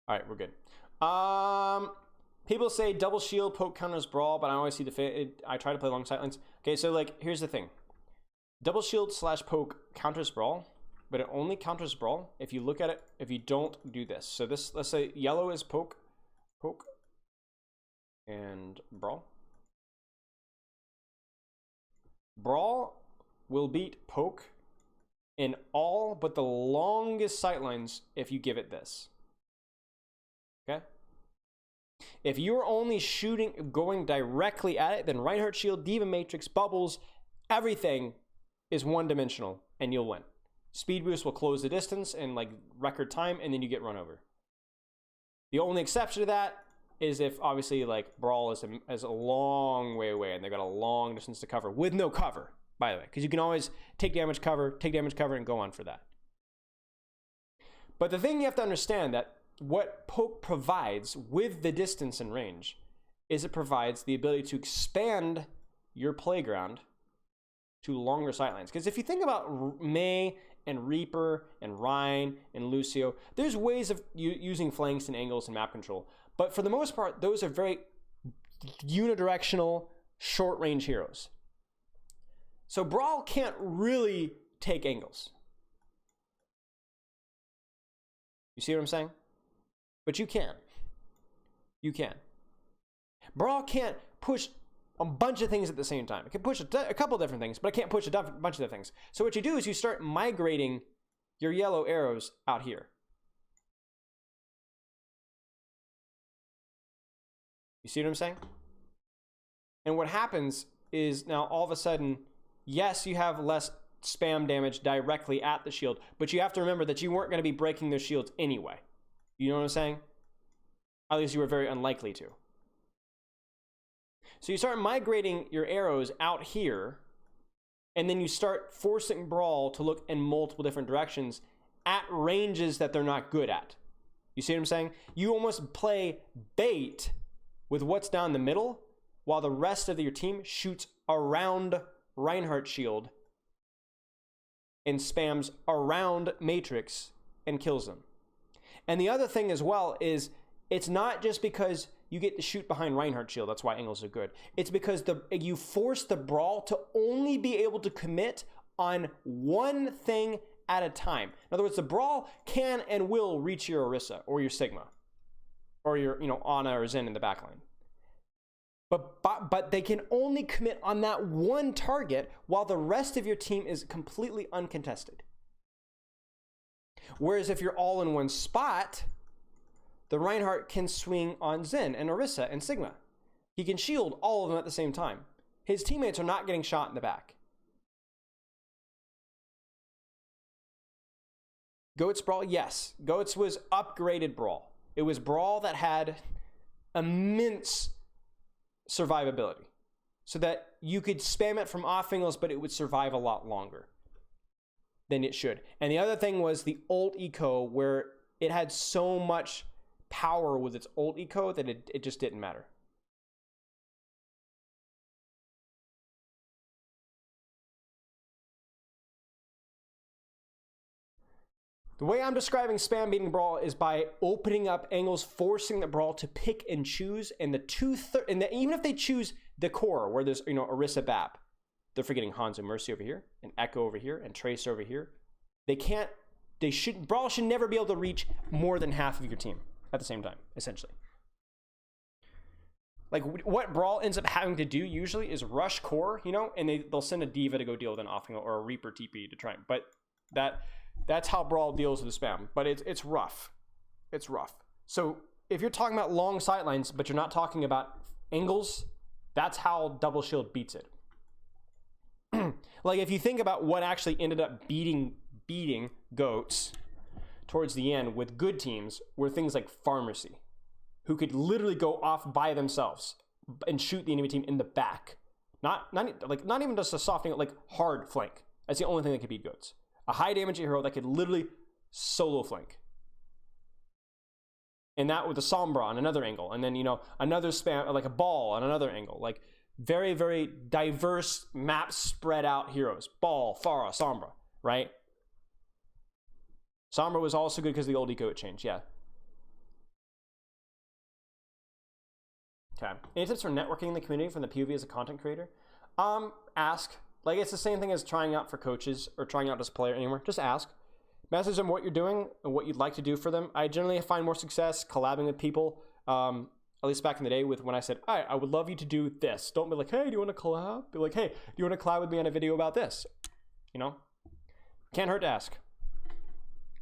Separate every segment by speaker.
Speaker 1: All right, we're good. People say double shield poke counters brawl, but I always see I try to play long sightlines. Okay, so like here's the thing. Double shield / poke counters brawl, but it only counters brawl if you look at it, if you don't do this. So this, let's say yellow is poke, and brawl. Brawl will beat poke in all but the longest sightlines if you give it this. Okay? If you're only going directly at it, then Reinhardt Shield, Diva Matrix, Bubbles, everything is one-dimensional, and you'll win. Speed Boost will close the distance in like record time, and then you get run over. The only exception to that is if obviously like Brawl is a long way away, and they've got a long distance to cover with no cover, by the way, because you can always take damage cover, and go on for that. But the thing you have to understand that what poke provides with the distance and range is it provides the ability to expand your playground to longer sightlines. Because if you think about Mei and Reaper and Ryan and Lucio, there's ways of using flanks and angles and map control. But for the most part, those are very unidirectional, short-range heroes. So Brawl can't really take angles. You see what I'm saying? But you can. You can. Brawl can't push a bunch of things at the same time. It can push a couple different things, but it can't push a bunch of different things. So what you do is you start migrating your yellow arrows out here. You see what I'm saying? And what happens is now all of a sudden, yes, you have less spam damage directly at the shield, but you have to remember that you weren't going to be breaking those shields anyway. You know what I'm saying? At least you were very unlikely to. So you start migrating your arrows out here, and then you start forcing Brawl to look in multiple different directions at ranges that they're not good at. You see what I'm saying? You almost play bait with what's down the middle while the rest of your team shoots around Reinhardt Shield and spams around Matrix and kills them. And the other thing as well is it's not just because you get to shoot behind Reinhardt Shield, that's why angles are good. It's because you force the Brawl to only be able to commit on one thing at a time. In other words, the Brawl can and will reach your Orisa or your Sigma or your Ana or Zen in the backline. But they can only commit on that one target while the rest of your team is completely uncontested. Whereas if you're all in one spot, the Reinhardt can swing on Zen and Orisa and Sigma. He can shield all of them at the same time. His teammates are not getting shot in the back. Goat's Brawl, yes. Goat's was upgraded Brawl. It was Brawl that had immense survivability, so that you could spam it from off angles, but it would survive a lot longer than it should. And the other thing was the ult eco, where it had so much power with its ult eco that it just didn't matter. The way I'm describing spam beating Brawl is by opening up angles, forcing the Brawl to pick and choose, and even if they choose the core where there's Orisa Bap, they're forgetting Hanzo Mercy over here, and Echo over here, and Tracer over here. Brawl should never be able to reach more than half of your team at the same time, essentially. Like what Brawl ends up having to do usually is rush core, and they'll send a Diva to go deal with an off angle or a Reaper TP to try, but that's how Brawl deals with the spam. But it's rough. It's rough. So if you're talking about long sightlines, but you're not talking about angles, that's how Double Shield beats it. Like if you think about what actually ended up beating Goats towards the end with good teams were things like Pharmacy, who could literally go off by themselves and shoot the enemy team in the back. Not even just a soft angle, like hard flank. That's the only thing that could beat Goats. A high damage hero that could literally solo flank. And that with a Sombra on another angle. And then, another spam, like a Ball on another angle. Like very, very diverse map spread out heroes. Ball, Pharah, Sombra, right? Sombra was also good because of the old eco change, yeah. Okay. Any tips for networking in the community from the POV as a content creator? Ask. Like, it's the same thing as trying out for coaches or trying out as a player anywhere. Just ask. Message them what you're doing and what you'd like to do for them. I generally find more success collabing with people. At least back in the day with when I said, all right, I would love you to do this. Don't be like, hey, do you want to collab? Be like, hey, do you want to collab with me on a video about this? You know? Can't hurt to ask.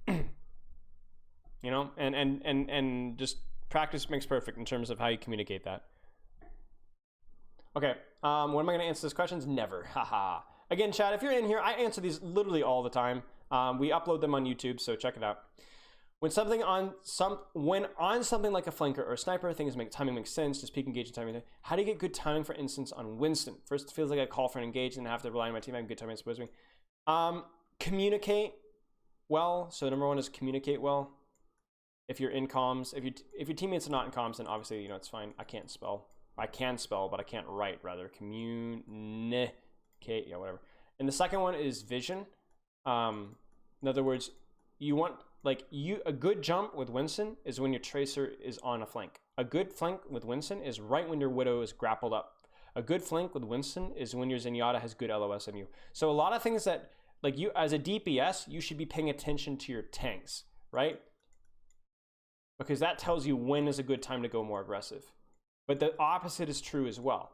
Speaker 1: You know? And just practice makes perfect in terms of how you communicate that. Okay. When am I going to answer these questions? Never. Haha. Again, Chad, if you're in here, I answer these literally all the time. We upload them on YouTube, so check it out. When on something like a flanker or a sniper, things timing makes sense. Just peak engage and timing. How do you get good timing, for instance, on Winston? First, it feels like I call for an engage and have to rely on my team having good timing. Suppose me. Communicate well. So number one is communicate well. If you're in comms, if your teammates are not in comms, then obviously it's fine. I can't spell. I can spell, but I can't write. Rather, communicate. Yeah, whatever. And the second one is vision. In other words, you want a good jump with Winston is when your tracer is on a flank. A good flank with Winston is right when your Widow is grappled up. A good flank with Winston is when your Zenyatta has good LOS on you. So a lot of things that, like, you as a DPS, you should be paying attention to your tanks, right? Because that tells you when is a good time to go more aggressive. But the opposite is true as well.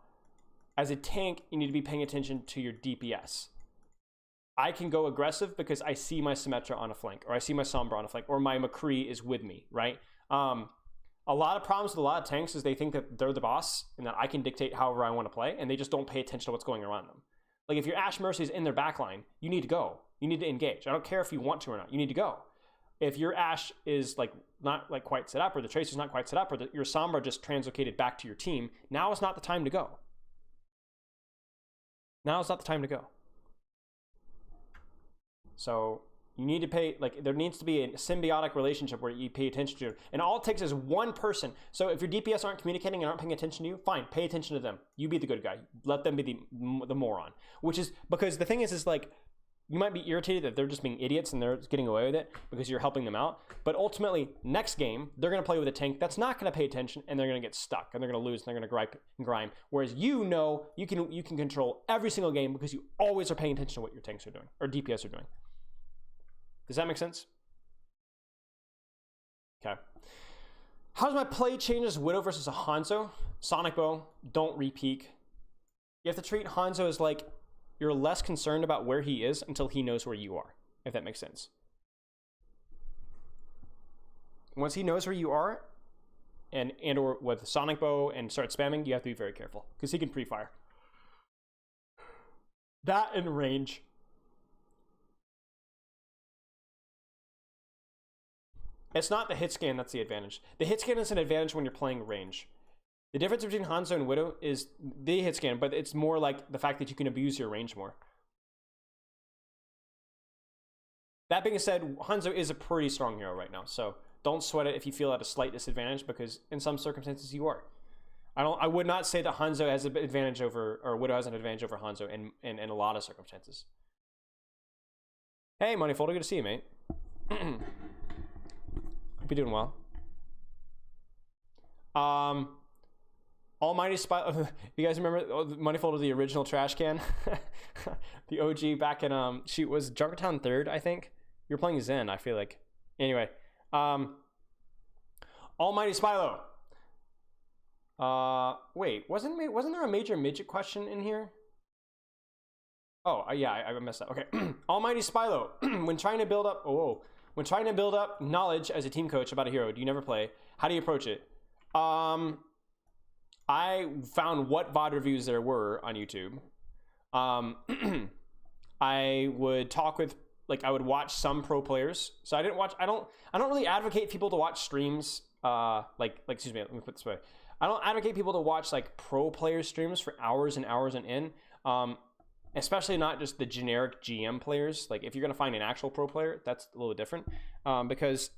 Speaker 1: As a tank, you need to be paying attention to your DPS. I can go aggressive because I see my Symmetra on a flank, or I see my Sombra on a flank, or my McCree is with me, right? A lot of problems with a lot of tanks is they think that they're the boss and that I can dictate however I want to play, and they just don't pay attention to what's going around them. Like, if your Ashe Mercy is in their backline, you need to go. You need to engage. I don't care if you want to or not. You need to go. If your Ashe is not quite set up, or the Tracer's not quite set up, or your Sombra just translocated back to your team, now is not the time to go. Now is not the time to go. So you need to pay, there needs to be a symbiotic relationship where you pay attention to it. And all it takes is one person. So if your DPS aren't communicating and aren't paying attention to you, fine, pay attention to them. You be the good guy. Let them be the moron. Which is, because the thing is you might be irritated that they're just being idiots and they're getting away with it because you're helping them out. But ultimately, next game, they're going to play with a tank that's not going to pay attention, and they're going to get stuck, and they're going to lose, and they're going to gripe and grime. Whereas you can control every single game because you always are paying attention to what your tanks are doing, or DPS are doing. Does that make sense? Okay. How's my play changes Widow versus a Hanzo? Sonic Bow, don't re-peek. You have to treat Hanzo as you're less concerned about where he is until he knows where you are, if that makes sense. Once he knows where you are, and or with Sonic Bow and start spamming, you have to be very careful, because he can pre-fire. That in range. It's not the hit scan that's the advantage. The hit scan is an advantage when you're playing range. The difference between Hanzo and Widow is the hit scan, but it's more like the fact that you can abuse your range more. That being said, Hanzo is a pretty strong hero right now, so don't sweat it if you feel at a slight disadvantage, because in some circumstances you are. I would not say that Hanzo has an advantage over, or Widow has an advantage over Hanzo in a lot of circumstances. Hey, Moneyfolder, good to see you, mate. Hope you're doing well. Almighty Spilo. You guys remember Moneyfolder, the original trash can? The OG back in shoot, was Junkertown 3rd, I think. You were playing Zen, I feel like. Anyway, Almighty Spilo. Wait, wasn't there a major midget question in here? Oh, yeah, I messed up. Okay. Almighty Spilo. When trying to build up knowledge as a team coach about a hero, do you never play? How do you approach it? I found what VOD reviews there were on YouTube. I would talk with, I would watch some pro players. So I don't really advocate people to watch streams. Excuse me, let me put it this way. I don't advocate people to watch pro player streams for hours and hours on end. Especially not just the generic GM players. If you're gonna find an actual pro player, that's a little different, because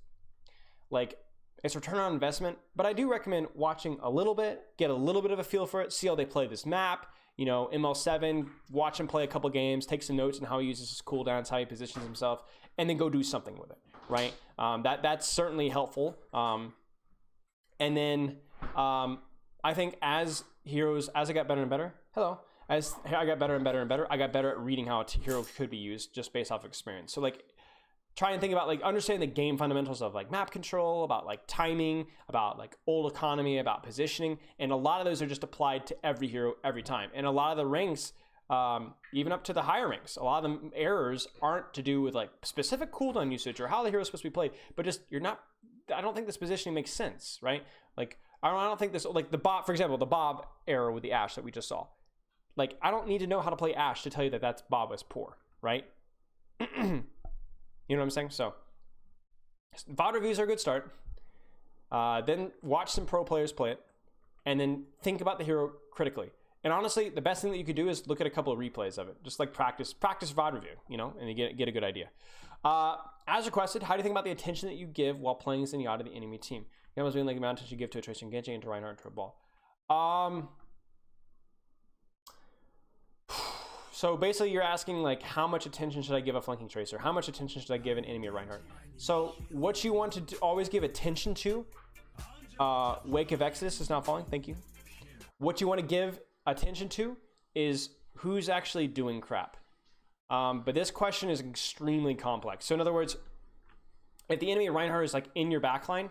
Speaker 1: it's return on investment. But I do recommend watching a little bit, get a little bit of a feel for it, see how they play this map. ML7, watch him play a couple games, take some notes on how he uses his cooldowns, how he positions himself, and then go do something with it, right? That's certainly helpful. And then I think as I got better and better, as I got better and better and better, I got better at reading how a hero could be used just based off experience. So like, try and think about like understanding the game fundamentals of like map control, about like timing, about like old economy, about positioning, and a lot of those are just applied to every hero every time. And a lot of the ranks, even up to the higher ranks, a lot of the errors aren't to do with like specific cooldown usage or how the hero is supposed to be played, but just I don't think this positioning makes sense, right? Like I don't think this, like the Bob, for example, the Bob error with the Ashe that we just saw. Like I don't need to know how to play Ashe to tell you that Bob was poor, right? You know what I'm saying? So VOD reviews are a good start. Then watch some pro players play it, and then think about the hero critically. And honestly, the best thing that you could do is look at a couple of replays of it. Just like practice VOD review, you know, and you get a good idea. As requested, how do you think about the attention that you give while playing Zenyatta to the enemy team? You know, being like the amount of attention you give to a Tracer and Genji and to Reinhardt and to a ball. So basically you're asking like, how much attention should I give a flanking Tracer? How much attention should I give an enemy Reinhardt? So what you want to always give attention to, Wake of Exodus is not falling, thank you. What you want to give attention to is who's actually doing crap. But this question is extremely complex. So in other words, if the enemy Reinhardt is like in your backline,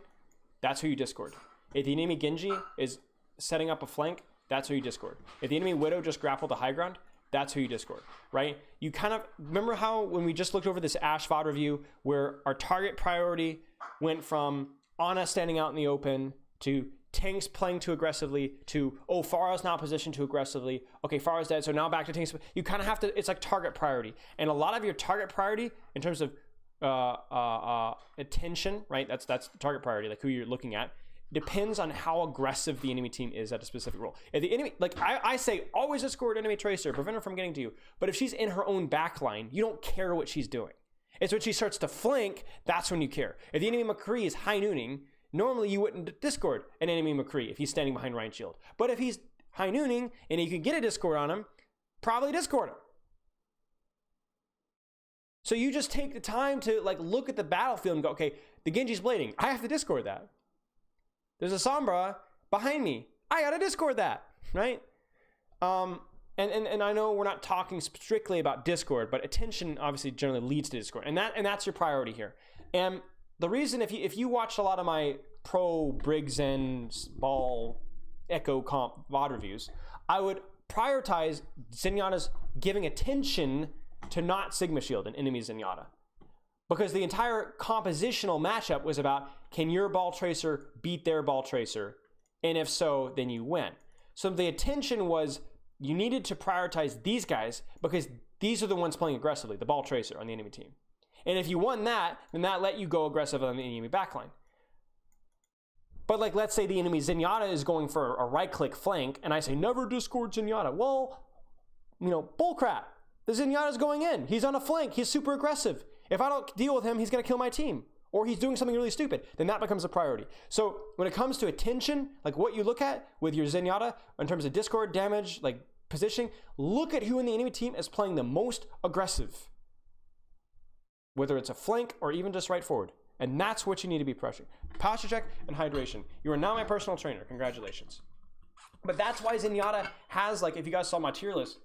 Speaker 1: that's who you discord. If the enemy Genji is setting up a flank, that's who you discord. If the enemy Widow just grappled the high ground, that's who you discord, right? You kind of remember how when we just looked over this Ashe VOD review where our target priority went from Ana standing out in the open to tanks playing too aggressively to, oh, Pharah's now positioned too aggressively. Okay, Pharah's dead, so now back to tanks. You kind of have to, it's like target priority. And a lot of your target priority in terms of attention, right? That's target priority, like who you're looking at, depends on how aggressive the enemy team is at a specific role. If the enemy, like I say, always escort enemy Tracer, prevent her from getting to you. But if she's in her own backline, you don't care what she's doing. It's when she starts to flank, that's when you care. If the enemy McCree is high nooning, normally you wouldn't discord an enemy McCree if he's standing behind Ryan Shield. But if he's high nooning and you can get a discord on him, probably discord him. So you just take the time to like look at the battlefield and go, okay, the Genji's blading, I have to discord that. There's a Sombra behind me, I gotta discord that, right? And I know we're not talking strictly about discord, but attention obviously generally leads to discord, and that's your priority here. And the reason, if you watched a lot of my pro Briggs and Ball Echo comp VOD reviews, I would prioritize Zenyatta's giving attention to not Sigma Shield and enemy Zenyatta. Because the entire compositional matchup was about, can your ball tracer beat their ball tracer? And if so, then you win. So the attention was, you needed to prioritize these guys because these are the ones playing aggressively, the ball tracer on the enemy team. And if you won that, then that let you go aggressive on the enemy backline. But like, let's say the enemy Zenyatta is going for a right-click flank, and I say, never discord Zenyatta. Well, you know, bullcrap. The Zenyatta's going in. He's on a flank. He's super aggressive. If I don't deal with him, he's going to kill my team. Or he's doing something really stupid. Then that becomes a priority. So when it comes to attention, like what you look at with your Zenyatta in terms of discord damage, like positioning, look at who in the enemy team is playing the most aggressive. Whether it's a flank or even just right forward. And that's what you need to be pressuring. Posture check and hydration. You are now my personal trainer. Congratulations. But that's why Zenyatta has, like, if you guys saw my tier list,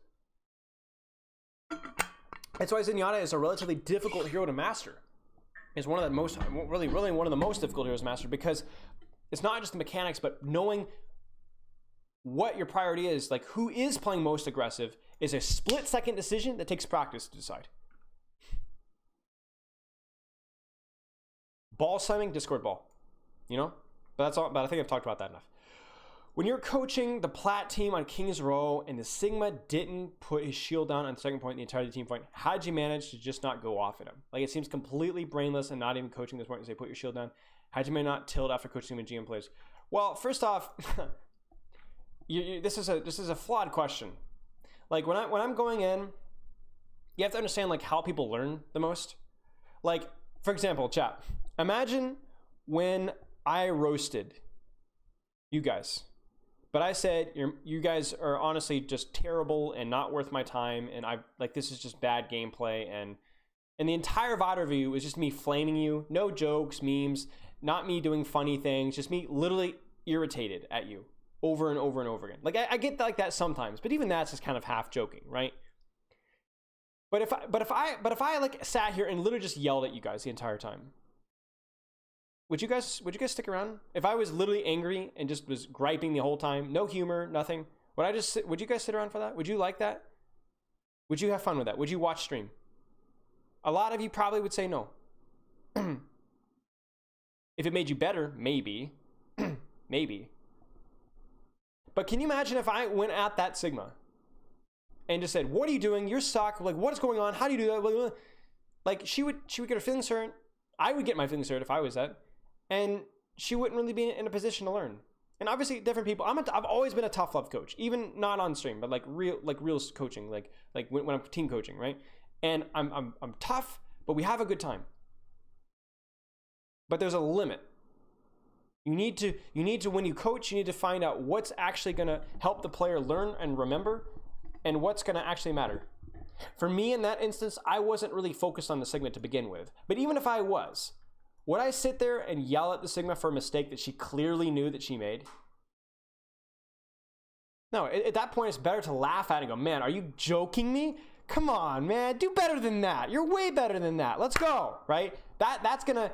Speaker 1: that's why Zenyatta is a relatively difficult hero to master. It's one of the most, really one of the most difficult heroes to master, because it's not just the mechanics, but knowing what your priority is, like who is playing most aggressive, is a split-second decision that takes practice to decide. Ball slamming, discord ball, you know? But that's all. But I think I've talked about that enough. When you're coaching the Plat team on King's Row and the Sigma didn't put his shield down on the second point, the entire team point, how'd you manage to just not go off at him? Like, it seems completely brainless and not even coaching this point and say, put your shield down. How'd you not tilt after coaching him in GM plays? Well, first off, this is a flawed question. Like, when I'm going in, you have to understand, like, how people learn the most. Like, for example, chat, imagine when I roasted you guys. But I said, you guys are honestly just terrible and not worth my time, and this is just bad gameplay, and the entire VOD review was just me flaming you, no jokes, memes, not me doing funny things, just me literally irritated at you. over and over and over again. Like I get like that sometimes, but even that's just kind of half joking, right? But if I like sat here and literally just yelled at you guys the entire time, would you guys stick around? If I was literally angry and just was griping the whole time, no humor, nothing, would you guys sit around for that? Would you like that? Would you have fun with that? Would you watch stream? A lot of you probably would say no. If it made you better, maybe. Maybe. But can you imagine if I went at that Sigma and just said, what are you doing? You're suck. Like, what is going on? How do you do that? Like, she would get her feelings hurt. I would get my feelings hurt if I was that. And she wouldn't really be in a position to learn. And obviously, different people. I've always been a tough love coach, even not on stream, but like real coaching, like when I'm team coaching, right? And I'm tough, but we have a good time. But there's a limit. You need to when you coach, you need to find out what's actually going to help the player learn and remember, and what's going to actually matter. For me, in that instance, I wasn't really focused on the Sigma to begin with. But even if I was, would I sit there and yell at the Sigma for a mistake that she clearly knew that she made? No, at that point, it's better to laugh at it and go, man, are you joking me? Come on, man, do better than that. You're way better than that. Let's go, right? That's gonna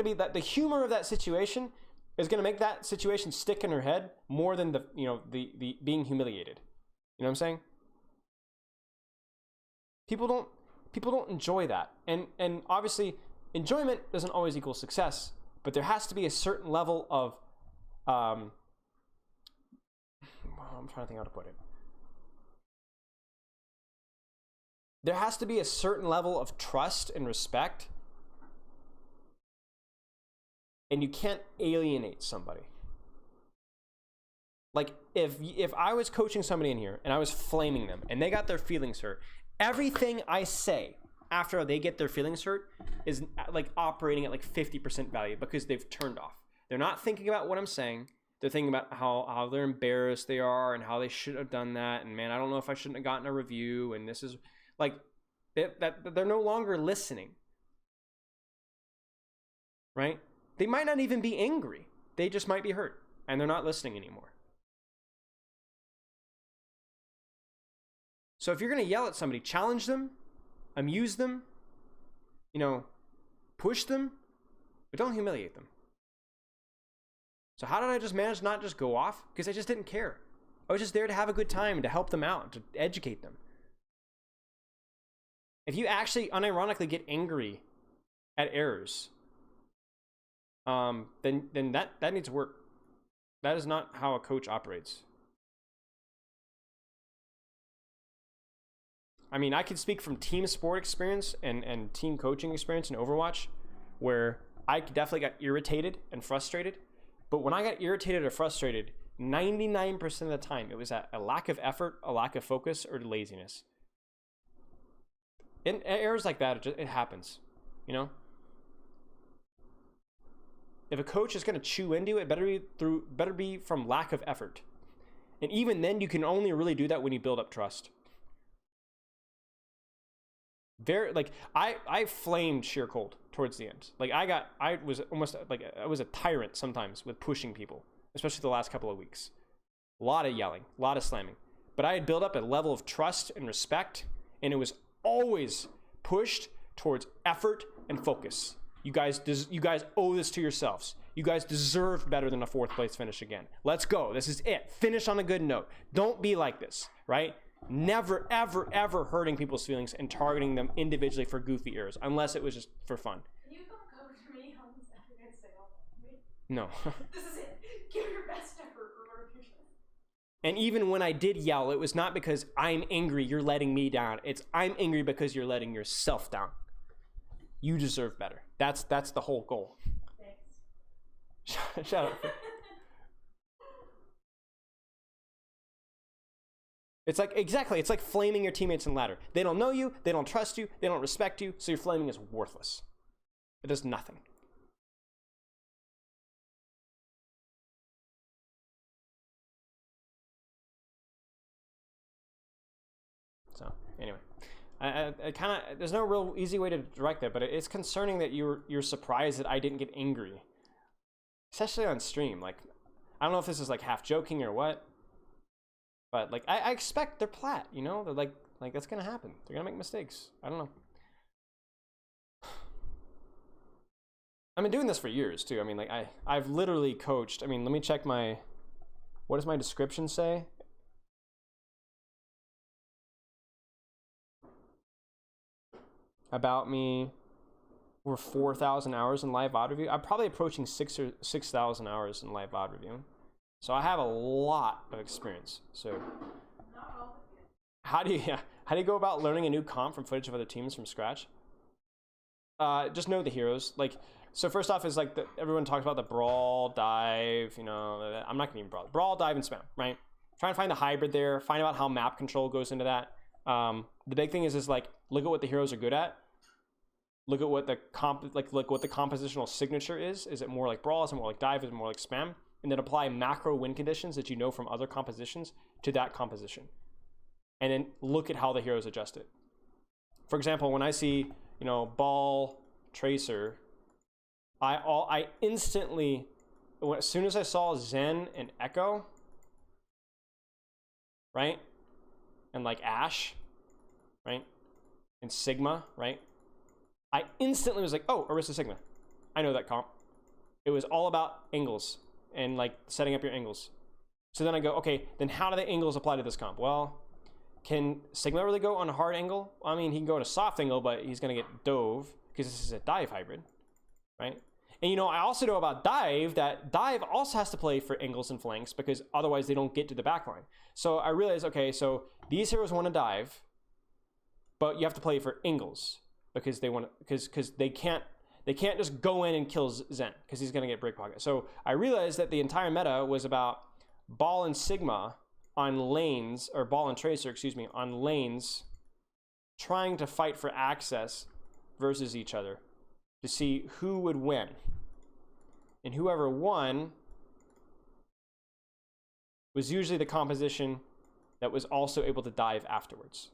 Speaker 1: be the humor of that situation is gonna make that situation stick in her head more than the being humiliated. You know what I'm saying? People don't enjoy that, and obviously enjoyment doesn't always equal success, but there has to be a certain level of I'm trying to think how to put it. There has to be a certain level of trust and respect, and you can't alienate somebody. Like if I was coaching somebody in here and I was flaming them and they got their feelings hurt, everything I say after they get their feelings hurt is like operating at like 50% value because they've turned off. They're not thinking about what I'm saying. They're thinking about how they're embarrassed they are and how they should have done that. And man, I don't know if I shouldn't have gotten a review. And this is like that they're no longer listening. Right? They might not even be angry. They just might be hurt and they're not listening anymore. So if you're going to yell at somebody, challenge them, amuse them, push them, but don't humiliate them. So how did I just manage not just go off? Because I just didn't care. I was just there to have a good time and to help them out, to educate them. If you actually unironically get angry at errors, then that needs work. That is not how a coach operates. I mean, I could speak from team sport experience and team coaching experience in Overwatch, where I definitely got irritated and frustrated. But when I got irritated or frustrated, 99% of the time, it was a lack of effort, a lack of focus, or laziness. In errors like that, it happens, If a coach is going to chew into it, better be from lack of effort. And even then, you can only really do that when you build up trust. I flamed sheer cold towards the end. Like I was almost like I was a tyrant sometimes with pushing people, especially the last couple of weeks. A lot of yelling, a lot of slamming. But I had built up a level of trust and respect, and it was always pushed towards effort and focus. You guys owe this to yourselves. You guys deserve better than a 4th place finish again. Let's go. This is it. Finish on a good note. Don't be like this, right? Never, ever, ever hurting people's feelings and targeting them individually for goofy errors, unless it was just for fun.
Speaker 2: Can you come cover me on Saturday sale?
Speaker 1: No.
Speaker 2: This is it. Give your best effort.
Speaker 1: And even when I did yell, it was not because I'm angry, you're letting me down. It's I'm angry because you're letting yourself down. You deserve better. That's the whole goal.
Speaker 2: Thanks.
Speaker 1: Shut up. It's like flaming your teammates in ladder. They don't know you, they don't trust you, they don't respect you, so your flaming is worthless. It does nothing. So, anyway. I kind of, there's no real easy way to direct that, but it's concerning that you're surprised that I didn't get angry. Especially on stream. Like, I don't know if this is like half joking or what, but like I expect they're plat, you know? They're like that's gonna happen. They're gonna make mistakes. I don't know. I've been doing this for years too. I mean, like I've literally coached. I mean, let me check my, what does my description say? About me, we're 4,000 hours in live VOD review. I'm probably approaching 6,000 hours in live VOD review. So I have a lot of experience. So how do you go about learning a new comp from footage of other teams from scratch? Just know the heroes. Like, so first off is like everyone talks about the brawl, dive, you know, I'm not gonna even brawl, dive, and spam, right? Try and find the hybrid there, find out how map control goes into that. The big thing is like, look at what the heroes are good at. Look at what the look what the compositional signature is. Is it more like brawl? Is it more like dive? Is it more like spam? And then apply macro win conditions that you know from other compositions to that composition. And then look at how the heroes adjust it. For example, when I see, you know, ball, tracer, I instantly, as soon as I saw Zen and Echo, right? And like Ash, right? And Sigma, right? I instantly was like, oh, Orisa Sigma. I know that comp. It was all about angles and like setting up your angles. So then I go, okay, then how do the angles apply to this comp? Well, can Sigma really go on a hard angle? I mean, he can go on a soft angle, but he's going to get dove because this is a dive hybrid, right? And, you know, I also know about dive that dive also has to play for angles and flanks because otherwise they don't get to the backline. So I realized, okay, so these heroes want to dive, but you have to play for angles because they want to, because they can't just go in and kill Zen because he's going to get break pocket. So I realized that the entire meta was about Ball and Sigma on lanes, or Ball and Tracer, excuse me, on lanes trying to fight for access versus each other to see who would win. And whoever won was usually the composition that was also able to dive afterwards.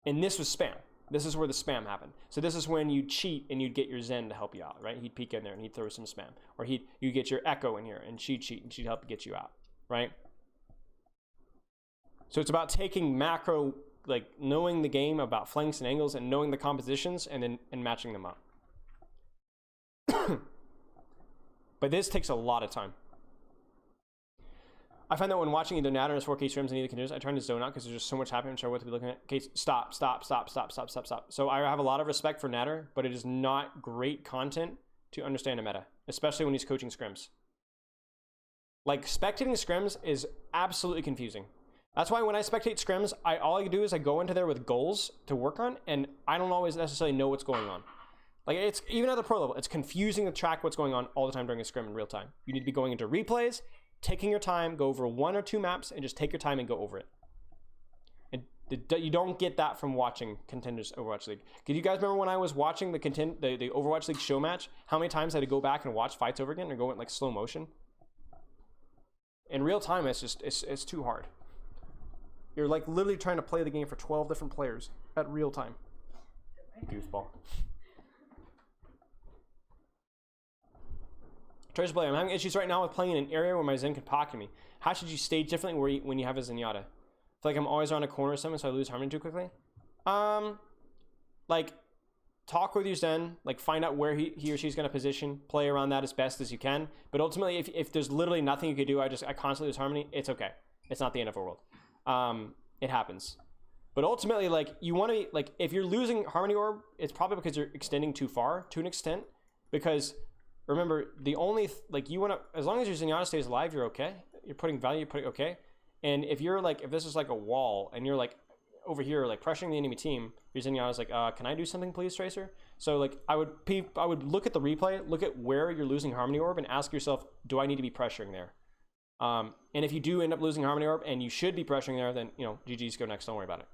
Speaker 1: And this was spam. This is where the spam happened. So this is when you'd cheat and you'd get your Zen to help you out, right? He'd peek in there and he'd throw some spam. Or you'd get your Echo in here and she'd cheat and she'd help get you out, right? So it's about taking macro, like knowing the game about flanks and angles and knowing the compositions and matching them up. But this takes a lot of time. I find that when watching either Natter or 4K streams in either conditions, I try to zone out because there's just so much happening. I'm sure what to be looking at. Okay, stop. So I have a lot of respect for Natter, but it is not great content to understand a meta, especially when he's coaching scrims. Like, spectating scrims is absolutely confusing. That's why when I spectate scrims, all I do is I go into there with goals to work on, and I don't always necessarily know what's going on. Like, it's even at the pro level, it's confusing to track what's going on all the time during a scrim in real time. You need to be going into replays, taking your time, go over 1 or 2 maps, and just take your time and go over it. And you don't get that from watching Contenders Overwatch League. Did you guys remember when I was watching the Overwatch League show match? How many times I had to go back and watch fights over again or go in like slow motion? In real time, it's too hard. You're like literally trying to play the game for 12 different players at real time. Goofball. Tracer player, I'm having issues right now with playing in an area where my Zen could pocket me. How should you stage differently when you have a Zenyatta? I feel like I'm always around a corner or something, so I lose harmony too quickly. Like, talk with your Zen, like find out where he or she's going to position, play around that as best as you can. But ultimately, if there's literally nothing you could do, I constantly lose harmony, it's okay. It's not the end of the world. It happens. But ultimately, like, you want to, like, if you're losing harmony orb, it's probably because you're extending too far to an extent. Because remember, the only like, you want to, as long as your Zenyatta stays alive, you're okay. You're putting value, you're putting okay. And if you're like, if this is like a wall and you're like over here, like pressuring the enemy team, your Zenyatta's like, can I do something, please, Tracer? So like, I would look at the replay, look at where you're losing harmony orb, and ask yourself, do I need to be pressuring there? And if you do end up losing harmony orb and you should be pressuring there, then, you know, GG's, go next. Don't worry about it.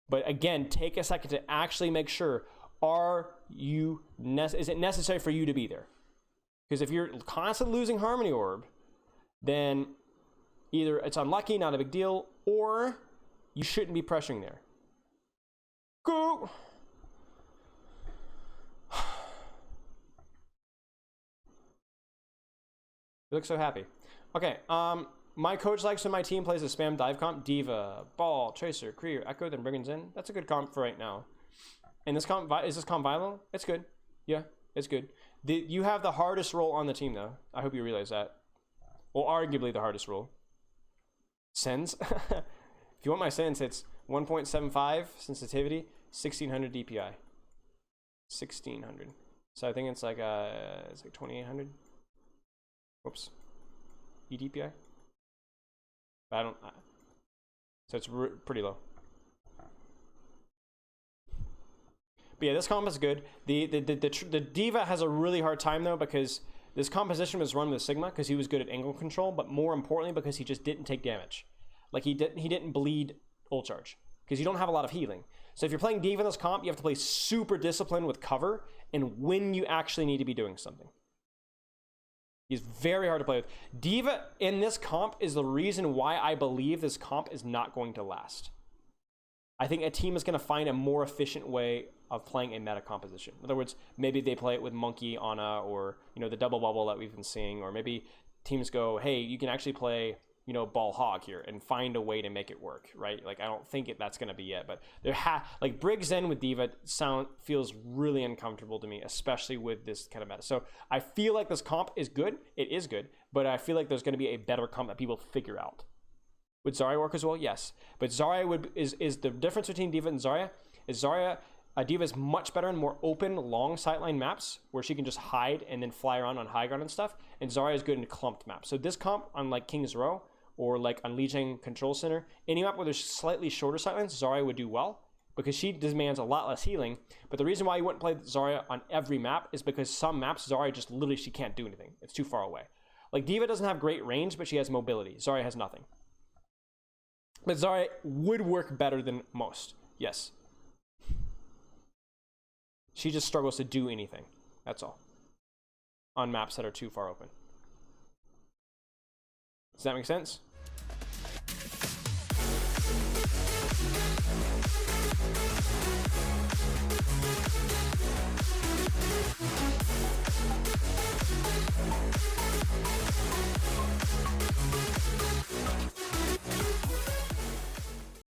Speaker 1: But again, take a second to actually make sure, is it necessary for you to be there? Because if you're constantly losing harmony orb, then either it's unlucky, not a big deal, or you shouldn't be pressuring there. Go! You look so happy. Okay, my coach likes when my team plays a spam dive comp. Diva, Ball, Tracer, Krier, Echo, then Brigands in. That's a good comp for right now. And this comp, is this comp viable? It's good. Yeah, it's good. You have the hardest role on the team, though. I hope you realize that. Well, arguably the hardest role. Sens. If you want my sens, it's 1.75 sensitivity, 1600 DPI. 1600. So I think it's like 2800. Whoops. eDPI. I don't. So it's pretty low. But yeah, this comp is good. The Diva has a really hard time though because this composition was run with Sigma because he was good at angle control, but more importantly because he just didn't take damage. Like he didn't bleed ult charge because you don't have a lot of healing. So if you're playing Diva in this comp, you have to play super disciplined with cover and when you actually need to be doing something. He's very hard to play with. Diva in this comp is the reason why I believe this comp is not going to last. I think a team is going to find a more efficient way of playing a meta composition. In other words, maybe they play it with Monkey, Ana, or the double bubble that we've been seeing, or maybe teams go, hey, you can actually play Ball Hog here and find a way to make it work, right? Like I don't think that's going to be it, but like Briggs in with Diva feels really uncomfortable to me, especially with this kind of meta. So I feel like this comp is good. It is good, but I feel like there's going to be a better comp that people figure out. Would Zarya work as well? Yes. But Zarya is the difference between Diva and Zarya is Diva is much better in more open, long sightline maps where she can just hide and then fly around on high ground and stuff. And Zarya is good in clumped maps. So this comp on like King's Row or like on Lijiang Control Center, any map where there's slightly shorter sightlines, Zarya would do well because she demands a lot less healing. But the reason why you wouldn't play Zarya on every map is because some maps, Zarya just literally, she can't do anything. It's too far away. Like Diva doesn't have great range, but she has mobility. Zarya has nothing. But Zarya would work better than most. Yes. She just struggles to do anything. That's all. On maps that are too far open. Does that make sense?